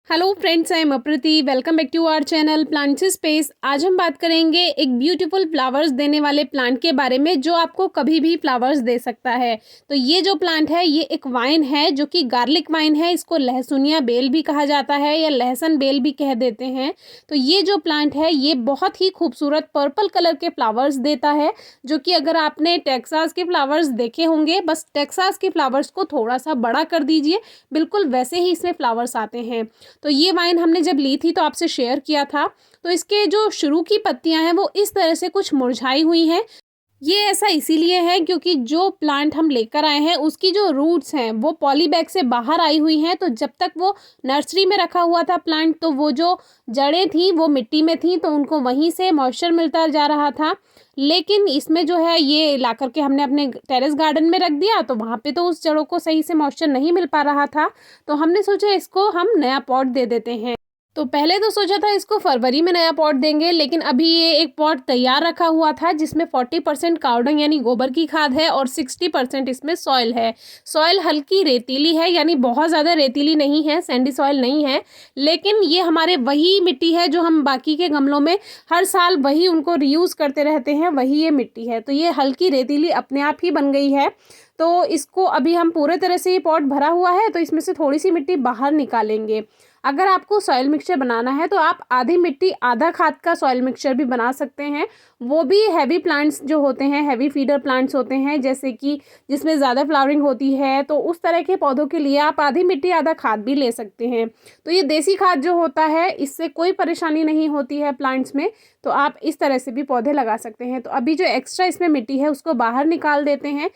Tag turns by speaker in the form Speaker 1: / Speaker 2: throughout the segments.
Speaker 1: Hello friends, I am Aprati. Welcome back to our channel plants space. आज हम बात करेंगे एक ब्यूटीफुल फ्लावर्स देने वाले प्लांट के बारे में जो आपको कभी भी फ्लावर्स दे सकता है। तो ये जो प्लांट है ये एक वाइन है जो कि गार्लिक वाइन है। इसको लहसुनिया बेल भी कहा जाता है या लहसुन बेल भी कह देते हैं। तो ये जो प्लांट है ये बहुत ही खूबसूरत पर्पल कलर के फ्लावर्स देता है, जो कि अगर आपने टेक्सास के फ्लावर्स देखे होंगे, बस टेक्सास के फ्लावर्स को थोड़ा सा बड़ा कर दीजिए, बिल्कुल वैसे ही इसमें फ्लावर्स आते हैं। तो ये वाइन हमने जब ली थी तो आपसे शेयर किया था। तो इसके जो शुरू की पत्तियां हैं वो इस तरह से कुछ मुरझाई हुई हैं। ये ऐसा इसीलिए है क्योंकि जो प्लांट हम लेकर आए हैं उसकी जो रूट्स हैं वो पॉली बैग से बाहर आई हुई हैं। तो जब तक वो नर्सरी में रखा हुआ था प्लांट, तो वो जो जड़ें थी वो मिट्टी में थी, तो उनको वहीं से मॉइस्चर मिलता जा रहा था। लेकिन इसमें जो है ये ला करके हमने अपने टेरेस गार्डन में रख दिया, तो वहाँ पे तो उस जड़ों को सही से मॉइस्चर नहीं मिल पा रहा था। तो हमने सोचा इसको हम नया पॉट दे देते हैं। तो पहले तो सोचा था इसको फरवरी में नया पॉट देंगे, लेकिन अभी ये एक पॉट तैयार रखा हुआ था जिसमें 40% कावडंग यानी गोबर की खाद है और 60% इसमें सॉइल है। सॉइल हल्की रेतीली है, यानी बहुत ज़्यादा रेतीली नहीं है, सैंडी सॉइल नहीं है। लेकिन ये हमारे वही मिट्टी है जो हम बाकी के गमलों में हर साल वही उनको रीयूज़ करते रहते हैं, वही ये मिट्टी है। तो ये हल्की रेतीली अपने आप ही बन गई है। तो इसको अभी हम पूरे तरह से, ये पॉट भरा हुआ है तो इसमें से थोड़ी सी मिट्टी बाहर निकालेंगे। अगर आपको सॉइल मिक्सचर बनाना है तो आप आधी मिट्टी आधा खाद का सॉइल मिक्सचर भी बना सकते हैं। वो भी हैवी प्लांट्स जो होते हैं, हैवी फीडर प्लांट्स होते हैं, जैसे कि जिसमें ज़्यादा फ्लावरिंग होती है, तो उस तरह के पौधों के लिए आप आधी मिट्टी आधा खाद भी ले सकते हैं। तो ये देसी खाद जो होता है इससे कोई परेशानी नहीं होती है प्लांट्स में। तो आप इस तरह से भी पौधे लगा सकते हैं। तो अभी जो एक्स्ट्रा इसमें मिट्टी है उसको बाहर निकाल देते हैं,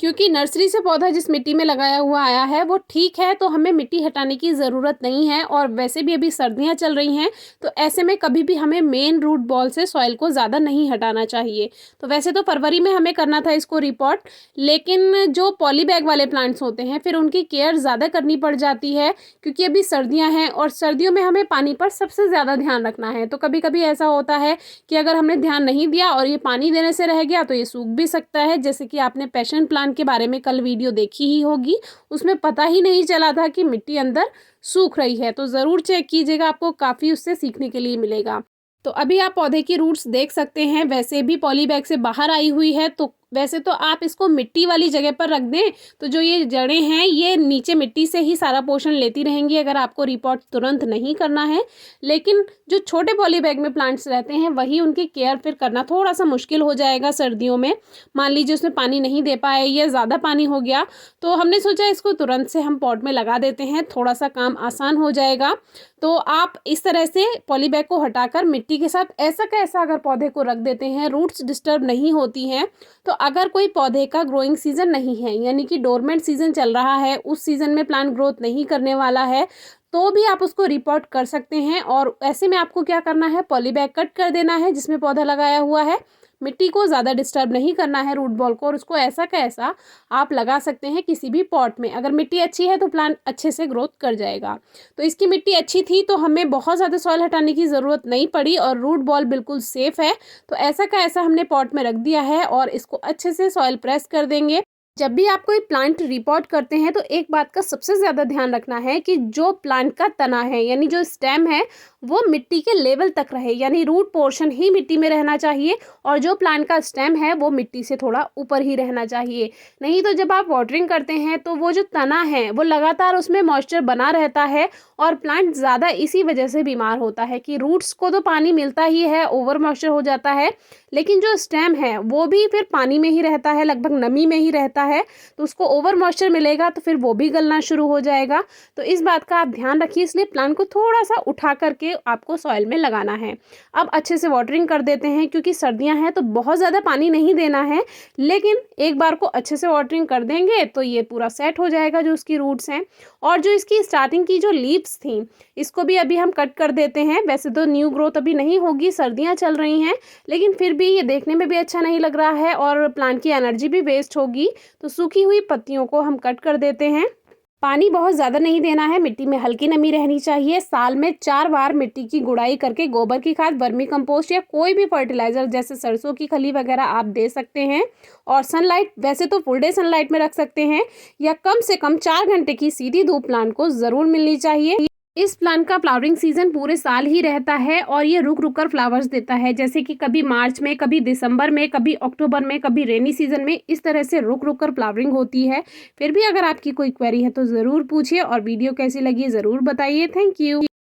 Speaker 1: क्योंकि नर्सरी से पौधा जिस मिट्टी में लगाया हुआ आया है वो ठीक है, तो हमें मिट्टी हटाने की ज़रूरत नहीं है। और वैसे भी अभी सर्दियां चल रही हैं, तो ऐसे में कभी भी हमें मेन रूट बॉल से सॉइल को ज़्यादा नहीं हटाना चाहिए। तो वैसे तो फरवरी में हमें करना था इसको रिपोर्ट, लेकिन जो पॉली बैग वाले प्लांट्स होते हैं फिर उनकी केयर ज़्यादा करनी पड़ जाती है, क्योंकि अभी सर्दियाँ हैं और सर्दियों में हमें पानी पर सबसे ज़्यादा ध्यान रखना है। तो कभी कभी ऐसा होता है कि अगर हमने ध्यान नहीं दिया और ये पानी देने से रह गया तो ये सूख भी सकता है। जैसे कि आपने पैशन प्लांट के बारे में कल वीडियो देखी ही होगी, उसमें पता ही नहीं चला था कि मिट्टी अंदर सूख रही है। तो ज़रूर चेक कीजिएगा, आपको काफ़ी उससे सीखने के लिए मिलेगा। तो अभी आप पौधे की रूट्स देख सकते हैं, वैसे भी पॉली बैग से बाहर आई हुई है। तो वैसे तो आप इसको मिट्टी वाली जगह पर रख दें तो जो ये जड़ें हैं ये नीचे मिट्टी से ही सारा पोषण लेती रहेंगी, अगर आपको रिपोर्ट तुरंत नहीं करना है। लेकिन जो छोटे पॉली बैग में प्लांट्स रहते हैं वही उनकी केयर फिर करना थोड़ा सा मुश्किल हो जाएगा सर्दियों में। मान लीजिए उसमें पानी नहीं दे पाए या ज़्यादा पानी हो गया, तो हमने सोचा इसको तुरंत से हम पॉट में लगा देते हैं, थोड़ा सा काम आसान हो जाएगा। तो आप इस तरह से पॉली बैग को हटाकर मिट्टी के साथ ऐसा का ऐसा अगर पौधे को रख देते हैं, रूट्स डिस्टर्ब नहीं होती हैं। तो अगर कोई पौधे का ग्रोइंग सीजन नहीं है, यानी कि डोरमेंट सीजन चल रहा है, उस सीजन में प्लांट ग्रोथ नहीं करने वाला है, तो भी आप उसको रिपोर्ट कर सकते हैं। और ऐसे में आपको क्या करना है, पॉली बैग कट कर देना है जिसमें पौधा लगाया हुआ है, मिट्टी को ज़्यादा डिस्टर्ब नहीं करना है रूट बॉल को, और उसको ऐसा का ऐसा आप लगा सकते हैं किसी भी पॉट में। अगर मिट्टी अच्छी है तो प्लांट अच्छे से ग्रोथ कर जाएगा। तो इसकी मिट्टी अच्छी थी तो हमें बहुत ज़्यादा सॉइल हटाने की ज़रूरत नहीं पड़ी और रूट बॉल बिल्कुल सेफ़ है। तो ऐसा का ऐसा हमने पॉट में रख दिया है और इसको अच्छे से सॉइल प्रेस कर देंगे। जब भी आप कोई प्लांट रिपोर्ट करते हैं तो एक बात का सबसे ज़्यादा ध्यान रखना है कि जो प्लांट का तना है, यानी जो स्टेम है, वो मिट्टी के लेवल तक रहे, यानी रूट पोर्शन ही मिट्टी में रहना चाहिए और जो प्लांट का स्टेम है वो मिट्टी से थोड़ा ऊपर ही रहना चाहिए। नहीं तो जब आप वाटरिंग करते हैं तो वो जो तना है वो लगातार उसमें मॉइस्चर बना रहता है और प्लांट ज़्यादा इसी वजह से बीमार होता है कि रूट्स को तो पानी मिलता ही है, ओवर मॉइस्चर हो जाता है, लेकिन जो स्टेम है वो भी फिर पानी में ही रहता है, लगभग नमी में ही रहता है। तो उसको ओवर मॉइस्चर मिलेगा तो फिर वो भी गलना शुरू हो जाएगा। तो इस बात का आप ध्यान रखिए, इसलिए प्लांट को थोड़ा सा उठा करके आपको सॉइल में लगाना है। अब अच्छे से वाटरिंग कर देते हैं, क्योंकि सर्दियां हैं तो बहुत ज़्यादा पानी नहीं देना है, लेकिन एक बार को अच्छे से वाटरिंग कर देंगे तो ये पूरा सेट हो जाएगा जो उसकी रूट्स हैं। और जो इसकी स्टार्टिंग की जो लीव्स थी इसको भी अभी हम कट कर देते हैं। वैसे तो न्यू ग्रोथ अभी नहीं होगी, सर्दियाँ चल रही हैं, लेकिन फिर भी ये देखने में भी अच्छा नहीं लग रहा है और प्लांट की एनर्जी भी वेस्ट होगी। तो सूखी हुई पत्तियों को हम कट कर देते हैं। पानी बहुत ज़्यादा नहीं देना है, मिट्टी में हल्की नमी रहनी चाहिए। साल में 4 बार मिट्टी की गुड़ाई करके गोबर की खाद, वर्मी कंपोस्ट या कोई भी फर्टिलाइजर जैसे सरसों की खली वगैरह आप दे सकते हैं। और सनलाइट, वैसे तो फुल डे सनलाइट में रख सकते हैं या कम से कम 4 घंटे की सीधी धूप प्लांट को ज़रूर मिलनी चाहिए। इस प्लांट का फ्लावरिंग सीजन पूरे साल ही रहता है और ये रुक रुक कर फ्लावर्स देता है, जैसे कि कभी मार्च में, कभी दिसंबर में, कभी अक्टूबर में, कभी रेनी सीजन में, इस तरह से रुक रुक कर फ्लावरिंग होती है। फिर भी अगर आपकी कोई क्वेरी है तो ज़रूर पूछिए और वीडियो कैसी लगी ज़रूर बताइए। Thank you.